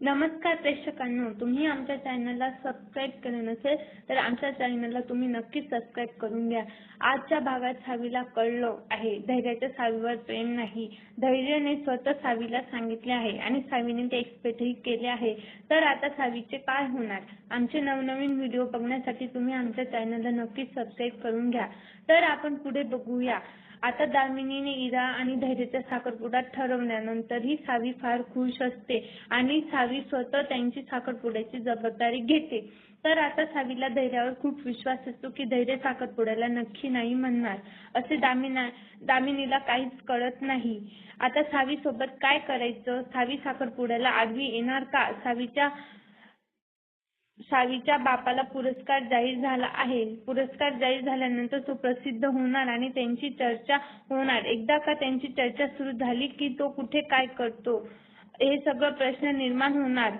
नमस्कार प्रेक्षकांनो, तुम्ही आमच्या चॅनलला सबस्क्राईब केले नसेल तर आमच्या चॅनलला तुम्ही नक्कीच सबस्क्राईब करून घ्या। आजच्या भागात सावीला कळलं आहे धैर्याच्या सावीवर प्रेम नाही। धैर्याने स्वतः सावीला सांगितले आहे आणि सावीने ते एक्सपेक्टही केले आहे। तर आता सावीचे काय होणार? आमचे नवनवीन व्हिडिओ बघण्यासाठी तुम्ही आमच्या चॅनलला नक्कीच सबस्क्राईब करून घ्या। तर आपण पुढे बघूया। आता दामिनीने इरा आणि धैर्याचा साखरपुडा ठरवल्यानंतरही सावी फार खुश असते आणि सावी स्वतः त्यांची साखरपुड्याची जबाबदारी घेते। तर आता सावीला धैर्यावर खूप विश्वास असतो की धैर्य साखरपुड्याला नक्की नाही म्हणणार। असे दामिनीला काहीच कळत नाही। आता सावी सोबत काय करायचं? सावी साखरपुड्याला आडवी येणार का? सावीच्या बापाला पुरस्कार जाहीर झाला आहे। पुरस्कार जाहीर झाल्यानंतर तो प्रसिद्ध होणार आणि त्यांची चर्चा होणार। एकदा का त्यांची चर्चा सुरू झाली की तो कुठे काय करतो हे सगळं प्रश्न निर्माण होणार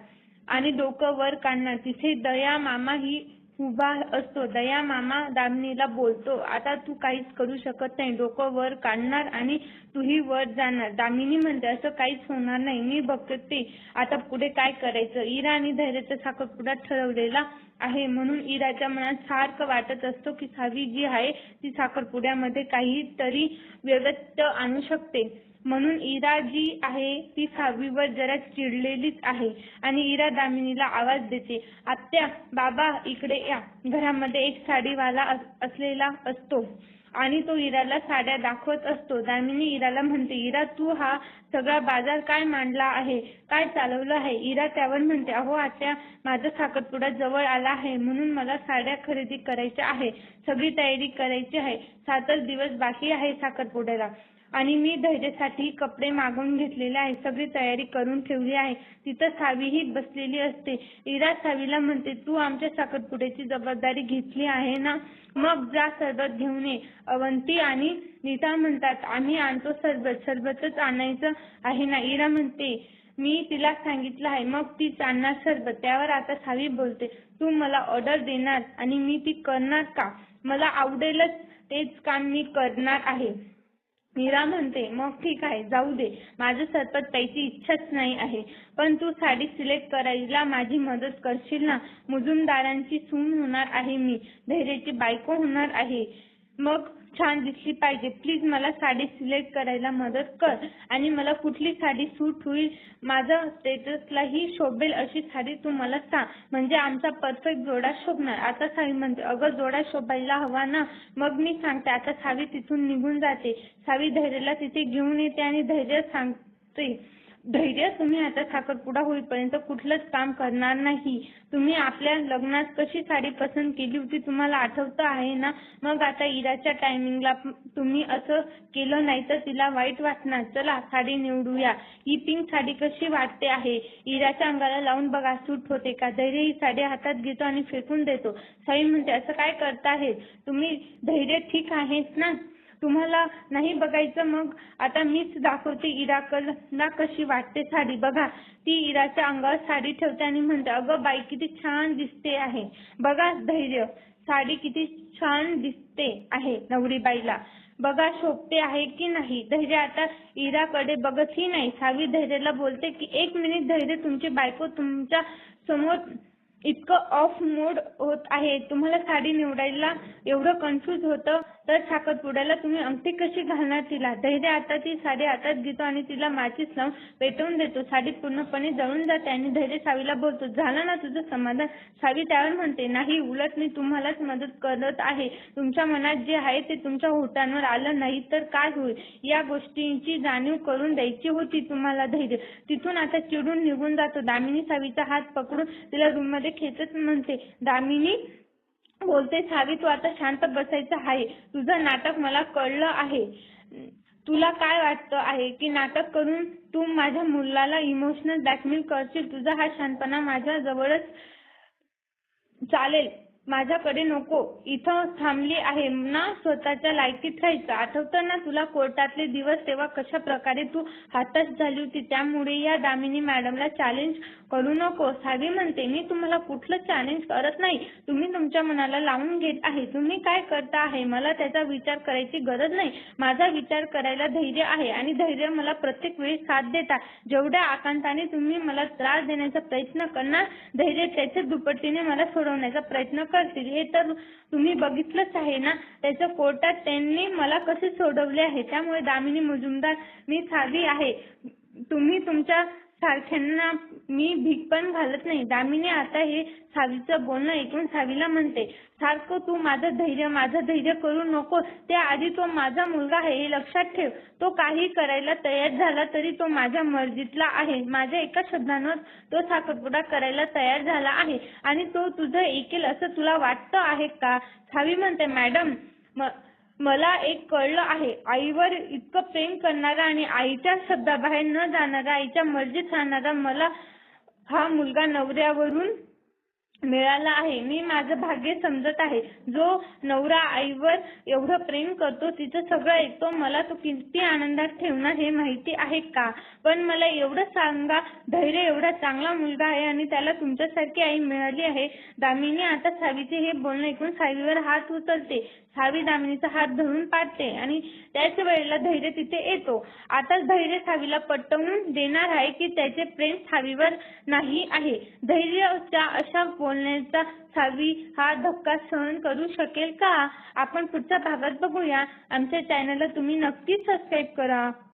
आणि डोकं वर काढणार। तिथे दया मामा ही उभा असतो। दया मामा दामिनीला बोलतो, आता तू काहीच करू शकत नाही। डोकं वर काढणार आणि तूही वर जाणार। दामिनी म्हणते, असं काहीच होणार नाही, मी बघते आता पुढे काय करायचं। इरा आणि धैर्याचा साखरपुडा ठरवलेला आहे म्हणून इराच्या मनात सारखं वाटत असतो की सावी जी आहे ती साखरपुड्यामध्ये काहीतरी व्यत्यय आणू शकते। म्हणून इरा जी आहे ती सावीवर जरा चिडलेलीच आहे आणि इरा दामिनीला आवाज देते, आत्या, बाबा इकडे या। घरामध्ये एक साडीवाला असलेला असतो आणि तो इराला साड्या दाखवत असतो। दामिनी इराला म्हणते, इरा तू हा सगळा बाजार काय मांडला आहे, काय चालवलं आहे? इरा त्यावर म्हणते, अहो आत्या, माझा साखरपुडा जवळ आला आहे म्हणून मला साड्या खरेदी करायच्या आहे, सगळी तयारी करायची आहे। 7च दिवस बाकी आहे साखरपुड्याला आणि मी धैर्यासाठी कपडे मागवून घेतलेले आहे, सगळी तयारी करून ठेवली आहे। तिथं सावीही बसलेली असते। इरा सावीला म्हणते, तू आमच्या साखरपुड्याची जबाबदारी घेतली आहे ना, मग जा सरबत घेऊन ये। अवंती आणि नीता म्हणतात, आम्ही आणतो सरबतच आणायचं आहे ना। इरा म्हणते, मी तिला सांगितलं आहे, मग तीच आणणार सरबत। त्यावर आता सावी बोलते, तू मला ऑर्डर देणार आणि मी ती करणार का? मला आवडेलच तेच काम मी करणार आहे। इरा म्हणते, मग ठीक आहे, जाऊ दे, माझं सरबत प्यायची इच्छाच नाही आहे, पण तू साडी सिलेक्ट करायला माझी मदत करशील ना? मुजुमदारांची सून होणार आहे मी, धैर्याची बायको होणार आहे, मग छान दिसली पाहिजे, प्लीज मला साडी सिलेक्ट करायला मदत कर आणि मला कुठली साडी सूट होईल, माझं स्टेटसलाही शोभेल अशी साडी तू मला सांग, म्हणजे आमचा परफेक्ट जोडा शोभणार। आता सावी म्हणते, अगं जोडा शोभायला हवा ना, मग मी सांगते। आता सावी तिथून निघून जाते। सावी धैर्याला तिथे घेऊन येते आणि धैर्य सांगते, धैर्य, तुम्ही आता साखरपुडा होईपर्यंत कुठलंच काम करणार नाही। तुम्ही आपल्या लग्नात कशी साडी पसंत केली होती तुम्हाला आठवतं आहे ना? मग आता इराच्या टायमिंगला तुम्ही असं केलं नाही तर तिला वाईट वाटणार। चला साडी निवडूया। ही पिंक साडी कशी वाटते आहे? इराच्या अंगाला लावून बघा, सूट होते का? धैर्य ही साडी हातात घेतो आणि फेकून देतो। सावी म्हणते, असं काय करताहेत तुम्ही? धैर्य, ठीक आहेस ना? तुम्हाला नाही बघायचं? मग आता मीच दाखवते इराला कशी वाटते साडी, बघा। ती इराच्या अंगावर साडी ठेवते आणि म्हणते, अगं बाई, किती छान दिसते आहे, बघा धैर्य, साडी किती छान दिसते आहे नवरीबाईला, बघा शोभते आहे की नाही? धैर्य आता इराकडे बघतही नाही। सावी धैर्याला बोलते की 1 मिनिट धैर्य, तुमची बायको तुमच्या समोर इतकं ऑफ मोड होत आहे, तुम्हाला साडी निवडायला एवढं कन्फ्यूज होतं, तर साखरपुड्याला तुम्ही अंगठी कशी घालणार तिला? धैर्य आता ती साडी हातात घेतो आणि तिला माचीस लावून पेटवून देतो। साडी पूर्णपणे जळून जाते आणि धैर्य सावीला बोलतो, झालं ना तुझं समाधान? सावी त्यावर म्हणते, नाही, उलट मी तुम्हालाच मदत करत आहे। तुमच्या मनात जे आहे ते तुमच्या होटांवर आलं नाही तर काय होईल, या गोष्टींची जाणीव करून द्यायची होती तुम्हाला। धैर्य तिथून आता चिडून निघून जातो। दामिनी सावीचा हात पकडून तिला रूममध्ये खेचत म्हणते, दामिनी बोलते, सावी, तू आता शांत बसायचं आहे, तुझं नाटक मला कळलं आहे। तुला काय वाटतं आहे की नाटक करून तू माझ्या मुलाला इमोशनल ब्लॅकमेल करशील? तुझा हा शांतपणा माझ्या जवळच चालेल माझ्याकडे नको, इथं थांबली आहे ना, स्वतःच्या लायकीत राहायचं. आठवतं ना तुला कोर्टातले दिवस, तेव्हा कशा प्रकारे तू हताश झाली होती. त्यामुळे या दामिनी मॅडमला चॅलेंज करू नको. सावी म्हणते, मी तुम्हाला कुठलं चॅलेंज करत नाही, तुम्ही तुमच्या मनाला लावून घेत आहे. तुम्ही काय करता आहे मला त्याचा विचार करायची गरज नाही. माझा विचार करायला धैर्य आहे आणि धैर्य मला प्रत्येक वेळी साथ देता. जेवढ्या आकांताने तुम्ही मला त्रास देण्याचा प्रयत्न करणार, धैर्य त्याच्या दुपटीने मला सोडवण्याचा प्रयत्न करतील. हे तर तुम्ही बघितलंच आहे ना, त्याच्या कोर्टात त्यांनी मला कसे सोडवले आहे. त्यामुळे दामिनी मुजुमदार, मी सावी आहे. तुम्ही तुमच्या सारख्यांना मी भीक पण घालत नाही. दामिनी आता हे सावीचं बोलणं ऐकून सावीला म्हणते, सारखं तू माझं धैर्य करू नको. त्याआधी तो माझा मुलगा आहे हे लक्षात ठेव. तो काही करायला तयार झाला तरी तो माझ्या मर्जीतला आहे. माझ्या एका शब्दानं तो साखरपुडा करायला तयार झाला आहे आणि तो तुझं ऐकेल असं तुला वाटतं आहे का? सावी म्हणते, मॅडम मला एक कळलं आहे. आईवर इतकं प्रेम करणारा आणि आईच्या शब्दाबाहेर न जाणारा, आईच्या मर्जीत राहणारा मला हा मुलगा नवऱ्यावरून मिळाला आहे. मी माझं भाग्य समजत आहे. जो नवरा आईवर एवढं प्रेम करतो, तिचं सगळं ऐकतो, मला तो किती आनंदात ठेवणार हे माहिती आहे का? पण मला एवढं सांगा, धैर्य एवढा चांगला मुलगा आहे आणि त्याला तुमच्यासारखी आई मिळाली आहे. दामिनी आता सावीचे हे बोलणं ऐकून सावीवर हात उचलते. सावी दामिनीचा हात धरून पाडते आणि त्याच वेळेला धैर्य तिथे येतो. आताच धैर्य सावीला पटवून देणार आहे की त्याचे प्रेम सावीवर नाही आहे. धैर्यच्या अशा बोलण्याचा सावी हा धक्का सहन करू शकेल का? आपण पुढच्या भागात बघूया. आमच्या चॅनलला तुम्ही नक्कीच सबस्क्राईब करा.